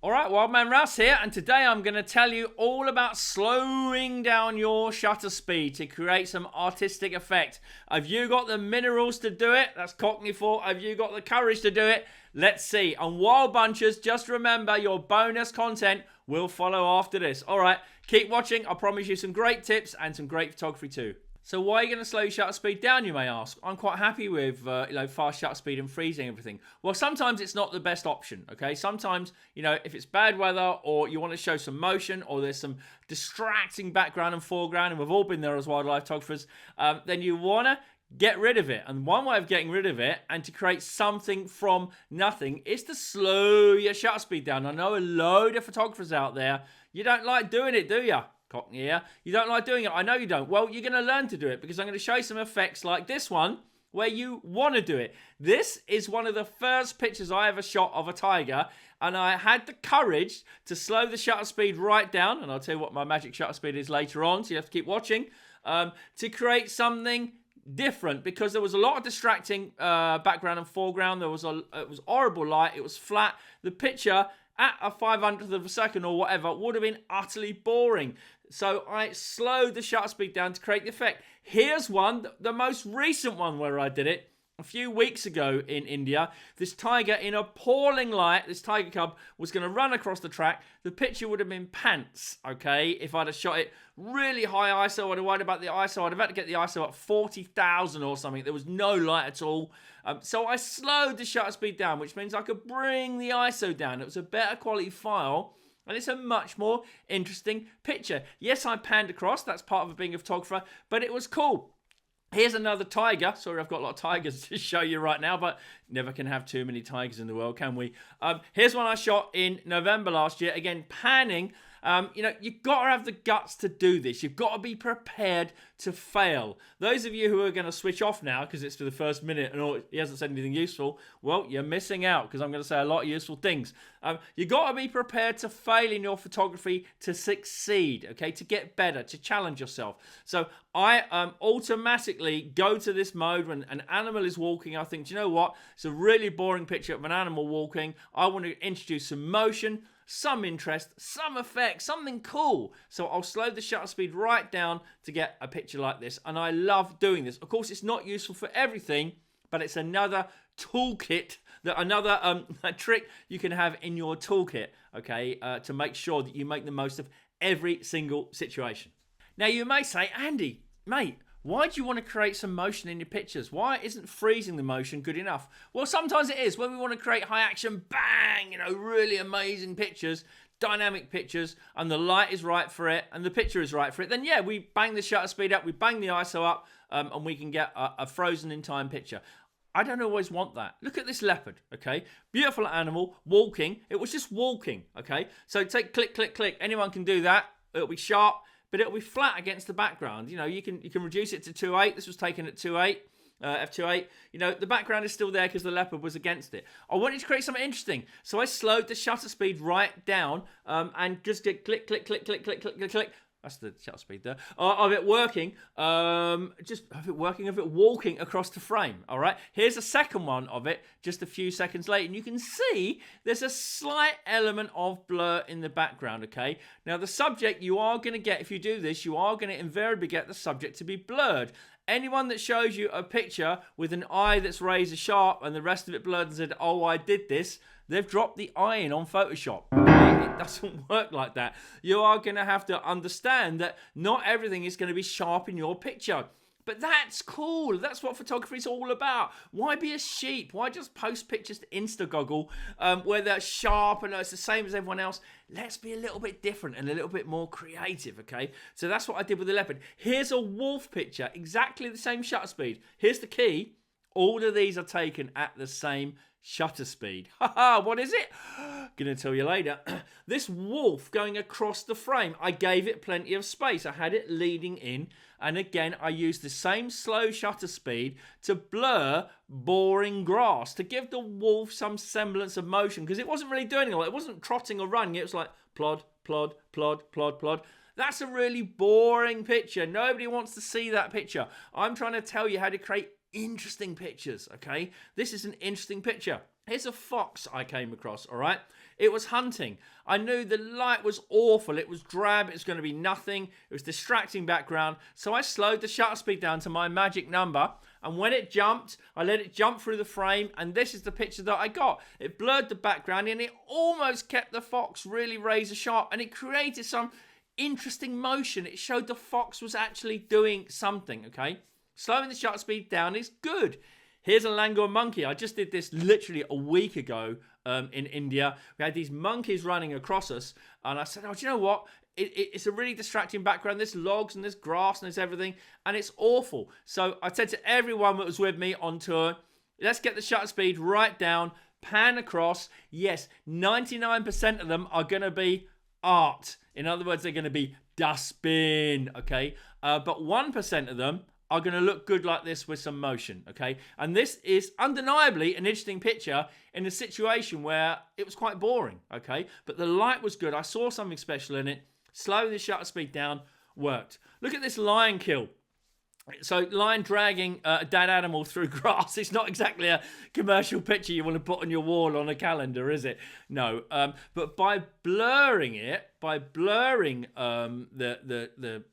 Alright, Wild Man Rouse here, and today I'm going to tell you all about slowing down your shutter speed to create some artistic effect. Have you got the minerals to do it? That's Cockney for, have you got the courage to do it? Let's see. And Wild Bunchers, just remember your bonus content will follow after this. Alright, keep watching. I promise you some great tips and some great photography too. So why are you going to slow your shutter speed down, you may ask? I'm quite happy with fast shutter speed and freezing everything. Well, sometimes it's not the best option, okay? Sometimes, if it's bad weather or you want to show some motion or there's some distracting background and foreground, and we've all been there as wildlife photographers, then you want to get rid of it. And one way of getting rid of it and to create something from nothing is to slow your shutter speed down. I know a load of photographers out there, you don't like doing it, do you? Cockney here. You don't like doing it. I know you don't. Well, you're going to learn to do it because I'm going to show you some effects like this one where you want to do it. This is one of the first pictures I ever shot of a tiger, and I had the courage to slow the shutter speed right down, and I'll tell you what my magic shutter speed is later on, so you have to keep watching, to create something different because there was a lot of distracting background and foreground. It was horrible light. It was flat. The picture at a 500th of a second or whatever would have been utterly boring. So I slowed the shutter speed down to create the effect. Here's one, the most recent one where I did it. A few weeks ago in India, this tiger in appalling light, this tiger cub was going to run across the track. The picture would have been pants, okay? If I'd have shot it really high ISO, I'd have worried about the ISO. I'd have had to get the ISO at 40,000 or something. There was no light at all. So I slowed the shutter speed down, which means I could bring the ISO down. It was a better quality file. And it's a much more interesting picture. Yes, I panned across. That's part of being a photographer. But it was cool. Here's another tiger. Sorry, I've got a lot of tigers to show you right now, but never can have too many tigers in the world, can we? Here's one I shot in November last year. Again, panning. You've got to have the guts to do this. You've got to be prepared to fail. Those of you who are going to switch off now because it's for the first minute and he hasn't said anything useful, well, you're missing out because I'm going to say a lot of useful things. You've got to be prepared to fail in your photography to succeed, okay, to get better, to challenge yourself. So I automatically go to this mode when an animal is walking. I think, do you know what? It's a really boring picture of an animal walking. I want to introduce some motion, some interest, some effect, something cool. So I'll slow the shutter speed right down to get a picture like this. And I love doing this. Of course, it's not useful for everything, but it's another toolkit, another trick you can have in your toolkit, okay, to make sure that you make the most of every single situation. Now, you may say, Andy, mate, why do you want to create some motion in your pictures? Why isn't freezing the motion good enough? Well, sometimes it is. When we want to create high action, bang, really amazing pictures, dynamic pictures, and the light is right for it, and the picture is right for it, then yeah, we bang the shutter speed up, we bang the ISO up, and we can get a frozen in time picture. I don't always want that. Look at this leopard, okay? Beautiful animal, walking. It was just walking, okay? So take click, click, click. Anyone can do that. It'll be sharp, but it'll be flat against the background. You can reduce it to 2.8. This was taken at 2.8, f2.8. The background is still there because the leopard was against it. I wanted to create something interesting, so I slowed the shutter speed right down and just get click, click, click, click, click, click, click, click. That's the shutter speed there. Of it working, of it walking across the frame, all right? Here's a second one of it just a few seconds later, and you can see there's a slight element of blur in the background, okay? Now, the subject you are going to get, if you do this, you are going to invariably get the subject to be blurred. Anyone that shows you a picture with an eye that's razor sharp and the rest of it blurred and said, oh, I did this, they've dropped the eye in on Photoshop. It doesn't work like that. You are going to have to understand that not everything is going to be sharp in your picture. But that's cool. That's what photography is all about. Why be a sheep? Why just post pictures to Instagoggle where they're sharp and it's the same as everyone else? Let's be a little bit different and a little bit more creative, okay? So that's what I did with the leopard. Here's a wolf picture, exactly the same shutter speed. Here's the key. All of these are taken at the same shutter speed. Haha, what is it? Gonna tell you later. This wolf going across the frame, I gave it plenty of space. I had it leading in, and again, I used the same slow shutter speed to blur boring grass, to give the wolf some semblance of motion, because it wasn't really doing it. It wasn't trotting or running. It was like plod, plod, plod, plod, plod. That's a really boring picture. Nobody wants to see that picture. I'm trying to tell you how to create interesting pictures, okay? This is an interesting picture. Here's a fox I came across, all right? It was hunting. I knew the light was awful. It was drab. It was going to be nothing. It was distracting background. So I slowed the shutter speed down to my magic number. And when it jumped, I let it jump through the frame. And this is the picture that I got. It blurred the background and it almost kept the fox really razor sharp. And it created some interesting motion. It showed the fox was actually doing something, okay? Slowing the shutter speed down is good. Here's a langur monkey. I just did this literally a week ago in India. We had these monkeys running across us, and I said, oh, do you know what? It's a really distracting background. There's logs and there's grass and there's everything, and it's awful. So I said to everyone that was with me on tour, let's get the shutter speed right down, pan across. Yes, 99% of them are going to be art. In other words, they're going to be dustbin, okay? But 1% of them are going to look good like this with some motion, okay? And this is undeniably an interesting picture in a situation where it was quite boring, okay? But the light was good. I saw something special in it. Slowing the shutter speed down worked. Look at this lion kill. So lion dragging a dead animal through grass. It's not exactly a commercial picture you want to put on your wall on a calendar, is it? No. But by blurring it, by blurring the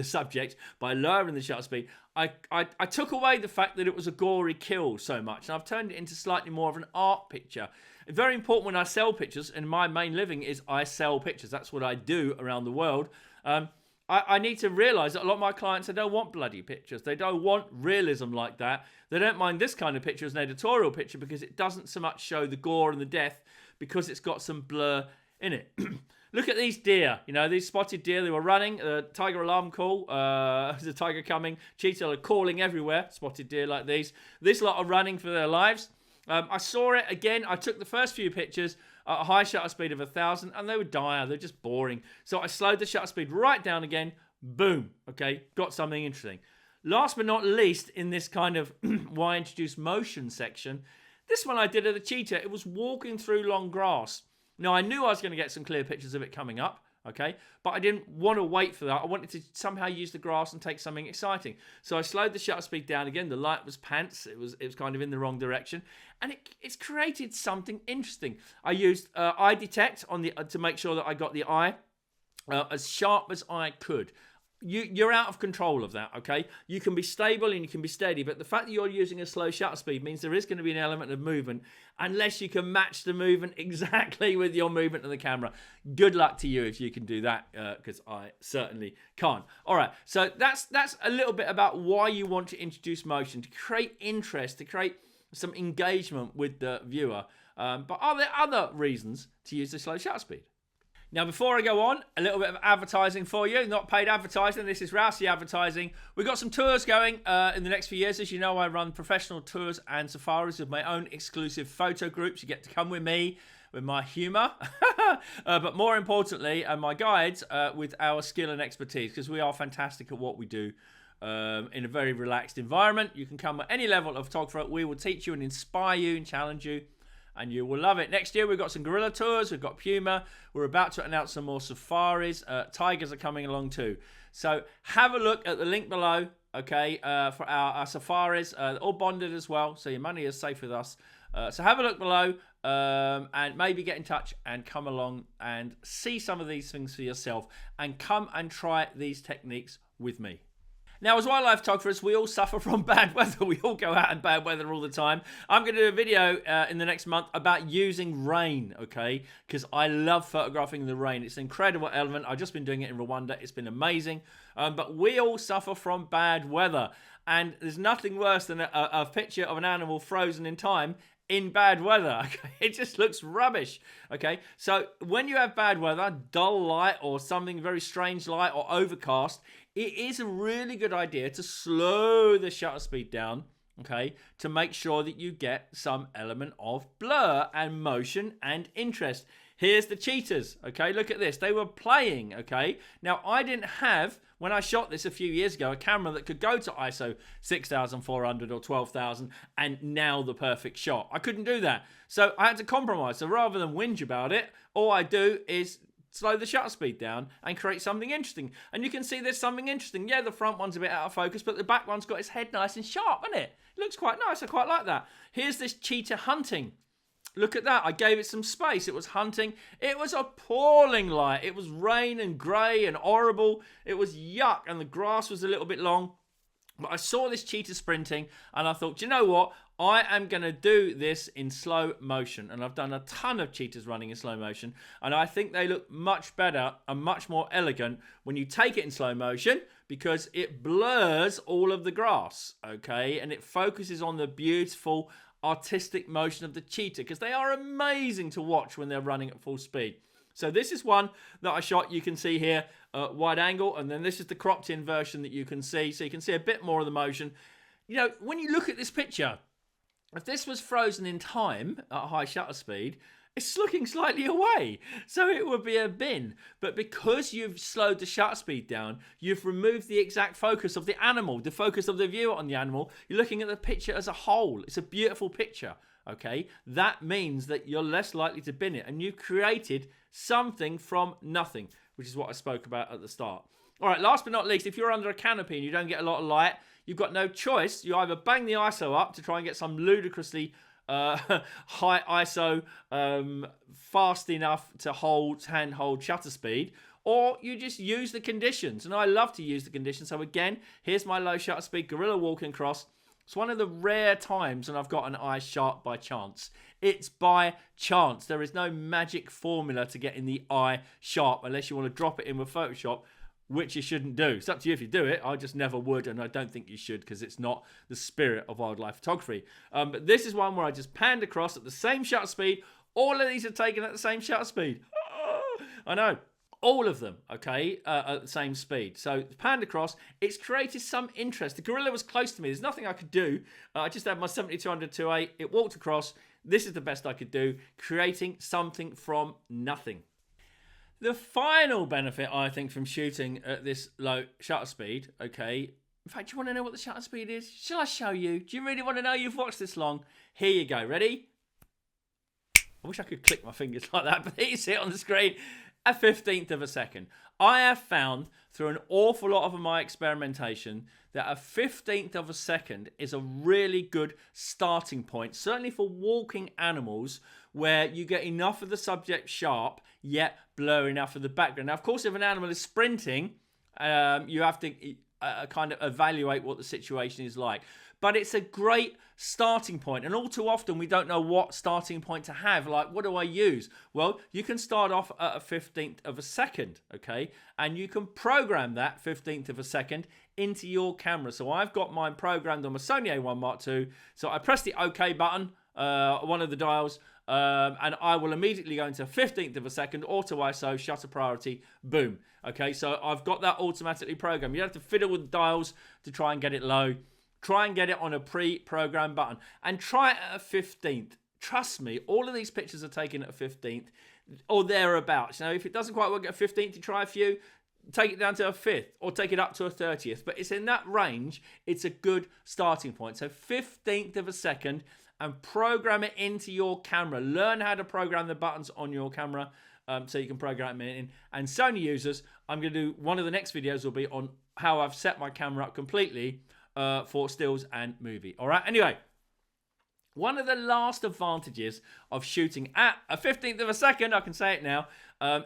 subject, by lowering the shutter speed, I took away the fact that it was a gory kill so much, and I've turned it into slightly more of an art picture. Very important when I sell pictures, and my main living is I sell pictures. That's what I do around the world. I need to realise that a lot of my clients, they don't want bloody pictures. They don't want realism like that. They don't mind this kind of picture as an editorial picture because it doesn't so much show the gore and the death because it's got some blur in it. Look at these deer. You know, these spotted deer, they were running. Tiger alarm call. There's a tiger coming. Cheetah are calling everywhere. Spotted deer like these. This lot are running for their lives. I saw it again. I took the first few pictures at a high shutter speed of 1,000 and they were dire. They're just boring. So I slowed the shutter speed right down again. Boom. Okay, got something interesting. Last but not least, in this kind of why introduce motion section, this one I did of the cheetah. It was walking through long grass. Now, I knew I was going to get some clear pictures of it coming up. Okay, but I didn't want to wait for that. I wanted to somehow use the grass and take something exciting. So I slowed the shutter speed down again. The light was pants. It was kind of in the wrong direction, and it's created something interesting. I used eye detect on the to make sure that I got the eye as sharp as I could. You're out of control of that, okay? You can be stable and you can be steady, but the fact that you're using a slow shutter speed means there is going to be an element of movement unless you can match the movement exactly with your movement of the camera. Good luck to you if you can do that, because I certainly can't. All right, so that's a little bit about why you want to introduce motion, to create interest, to create some engagement with the viewer. But are there other reasons to use the slow shutter speed? Now, before I go on, a little bit of advertising for you. Not paid advertising. This is Rousey advertising. We've got some tours going in the next few years. As you know, I run professional tours and safaris with my own exclusive photo groups. You get to come with me, with my humour, but more importantly, my guides with our skill and expertise, because we are fantastic at what we do in a very relaxed environment. You can come at any level of photographer. We will teach you and inspire you and challenge you, and you will love it. Next year, we've got some gorilla tours. We've got puma. We're about to announce some more safaris. Tigers are coming along too. So have a look at the link below, okay, for our safaris. All bonded as well, so your money is safe with us. So have a look below and maybe get in touch and come along and see some of these things for yourself and come and try these techniques with me. Now, as wildlife photographers, we all suffer from bad weather. We all go out in bad weather all the time. I'm going to do a video in the next month about using rain, okay? Because I love photographing the rain. It's an incredible element. I've just been doing it in Rwanda. It's been amazing. But we all suffer from bad weather. And there's nothing worse than a picture of an animal frozen in time in bad weather. Okay? It just looks rubbish. Okay, so when you have bad weather, dull light or something very strange light or overcast, it is a really good idea to slow the shutter speed down, okay, to make sure that you get some element of blur and motion and interest. Here's the cheetahs, okay, look at this. They were playing, okay. Now, I didn't have, when I shot this a few years ago, a camera that could go to ISO 6400 or 12,000 and nail the perfect shot. I couldn't do that. So I had to compromise. So rather than whinge about it, all I do is slow the shutter speed down and create something interesting. And you can see there's something interesting. Yeah, the front one's a bit out of focus, but the back one's got its head nice and sharp, isn't it? It looks quite nice. I quite like that. Here's this cheetah hunting. Look at that. I gave it some space. It was hunting. It was appalling light. It was rain and grey and horrible. It was yuck. And the grass was a little bit long. But I saw this cheetah sprinting and I thought, do you know what? I am going to do this in slow motion. And I've done a ton of cheetahs running in slow motion. And I think they look much better and much more elegant when you take it in slow motion because it blurs all of the grass, okay? And it focuses on the beautiful artistic motion of the cheetah because they are amazing to watch when they're running at full speed. So this is one that I shot. You can see here wide angle, and then this is the cropped in version that you can see. So you can see a bit more of the motion. You know, when you look at this picture, if this was frozen in time at high shutter speed, it's looking slightly away. So it would be a bin. But because you've slowed the shutter speed down, you've removed the exact focus of the animal, the focus of the viewer on the animal. You're looking at the picture as a whole. It's a beautiful picture, okay? That means that you're less likely to bin it. And you've created something from nothing, which is what I spoke about at the start. All right, last but not least, if you're under a canopy and you don't get a lot of light, you've got no choice. You either bang the ISO up to try and get some ludicrously high ISO fast enough to handhold shutter speed, or you just use the conditions. And I love to use the conditions. So again, here's my low shutter speed gorilla walking across. It's one of the rare times when I've got an eye sharp by chance. It's by chance. There is no magic formula to getting the eye sharp unless you want to drop it in with Photoshop, which you shouldn't do. It's up to you if you do it. I just never would, and I don't think you should because it's not the spirit of wildlife photography. But this is one where I just panned across at the same shutter speed. All of these are taken at the same shutter speed. I know. All of them, okay, at the same speed. So panned across, it's created some interest. The gorilla was close to me. There's nothing I could do. I just had my 7200 2.8. It walked across. This is the best I could do, creating something from nothing. The final benefit, I think, from shooting at this low shutter speed, okay, in fact, do you want to know what the shutter speed is? Shall I show you? Do you really want to know? You've watched this long. Here you go. Ready? I wish I could click my fingers like that, but you see it on the screen. A 15th of a second. I have found through an awful lot of my experimentation that a 15th of a second is a really good starting point, certainly for walking animals where you get enough of the subject sharp, yet blur enough of the background. Now, of course, if an animal is sprinting, you have to kind of evaluate what the situation is like. But it's a great starting point. And all too often, we don't know what starting point to have. Like, what do I use? Well, you can start off at a 15th of a second, okay? And you can program that 15th of a second into your camera. So I've got mine programmed on my Sony A1 Mark II. So I press the OK button, one of the dials, and I will immediately go into 15th of a second, auto ISO, shutter priority, boom. Okay, so I've got that automatically programmed. You don't have to fiddle with the dials to try and get it low. Try and get it on a pre-programmed button. And try it at a 15th. Trust me, all of these pictures are taken at a 15th or thereabouts. Now, if it doesn't quite work at a 15th, you try a few, take it down to a 5th or take it up to a 30th. But it's in that range. It's a good starting point. So 15th of a second and program it into your camera. Learn how to program the buttons on your camera so you can program it in. And Sony users, I'm going to do one of the next videos will be on how I've set my camera up completely for stills and movie. All right. Anyway, one of the last advantages of shooting at a 15th of a second, I can say it now,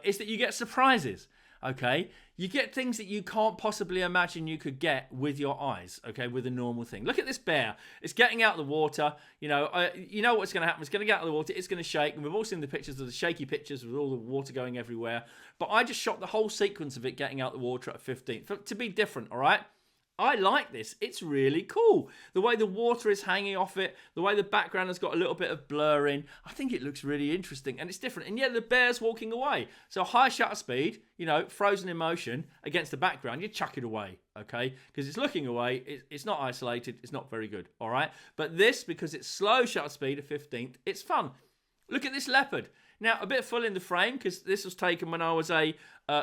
is that you get surprises. Okay, you get things that you can't possibly imagine you could get with your eyes. Okay, with a normal thing. Look at this bear. It's getting out of the water. You know what's going to happen. It's going to get out of the water. It's going to shake. And we've all seen the pictures of the shaky pictures with all the water going everywhere. But I just shot the whole sequence of it getting out of the water at 15th to be different. All right. I like this. It's really cool. The way the water is hanging off it, the way the background has got a little bit of blur in. I think it looks really interesting and it's different. And yeah, the bear's walking away. So high shutter speed, frozen in motion against the background, you chuck it away, okay? Because it's looking away. It's not isolated. It's not very good, all right? But this, because it's slow shutter speed at 15th, it's fun. Look at this leopard. Now, a bit full in the frame because this was taken when I was a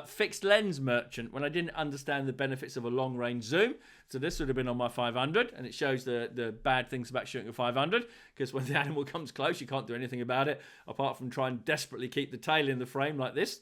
fixed lens merchant, when I didn't understand the benefits of a long range zoom. So this would have been on my 500, and it shows the bad things about shooting a 500 because when the animal comes close, you can't do anything about it apart from try and desperately keep the tail in the frame like this.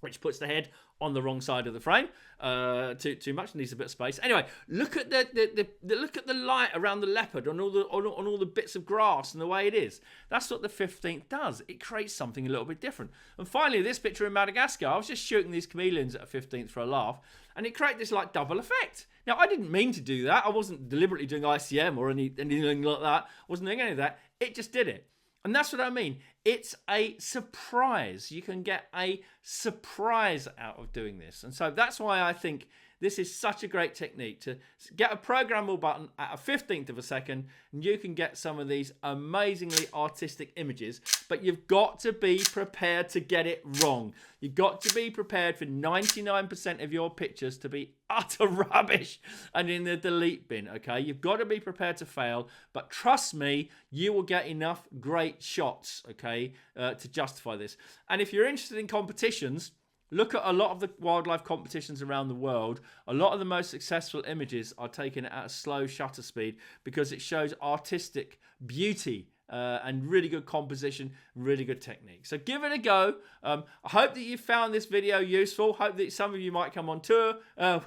which puts the head on the wrong side of the frame. Too much, needs a bit of space. Anyway, look at the light around the leopard on all the bits of grass and the way it is. That's what the 15th does. It creates something a little bit different. And finally, this picture in Madagascar, I was just shooting these chameleons at a 15th for a laugh, and it created this like double effect. Now, I didn't mean to do that. I wasn't deliberately doing ICM or anything like that. I wasn't doing any of that. It just did it. And that's what I mean. It's a surprise. You can get a surprise out of doing this. And so that's why I think this is such a great technique to get a programmable button at a 15th of a second, and you can get some of these amazingly artistic images, but you've got to be prepared to get it wrong. You've got to be prepared for 99% of your pictures to be utter rubbish and in the delete bin, okay? You've got to be prepared to fail, but trust me, you will get enough great shots, okay, to justify this. And if you're interested in competitions, look at a lot of the wildlife competitions around the world. A lot of the most successful images are taken at a slow shutter speed because it shows artistic beauty and really good composition, really good technique. So give it a go. I hope that you found this video useful. Hope that some of you might come on tour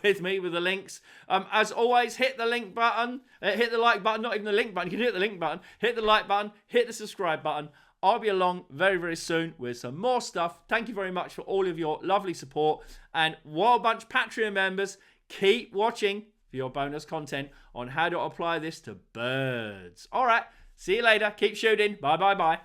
with me with the links. As always, hit the link button, hit the like button, not even the link button. You can hit the link button, hit the like button, hit the subscribe button. I'll be along very, very soon with some more stuff. Thank you very much for all of your lovely support. And Wild Bunch Patreon members, keep watching for your bonus content on how to apply this to birds. All right, see you later. Keep shooting. Bye, bye, bye.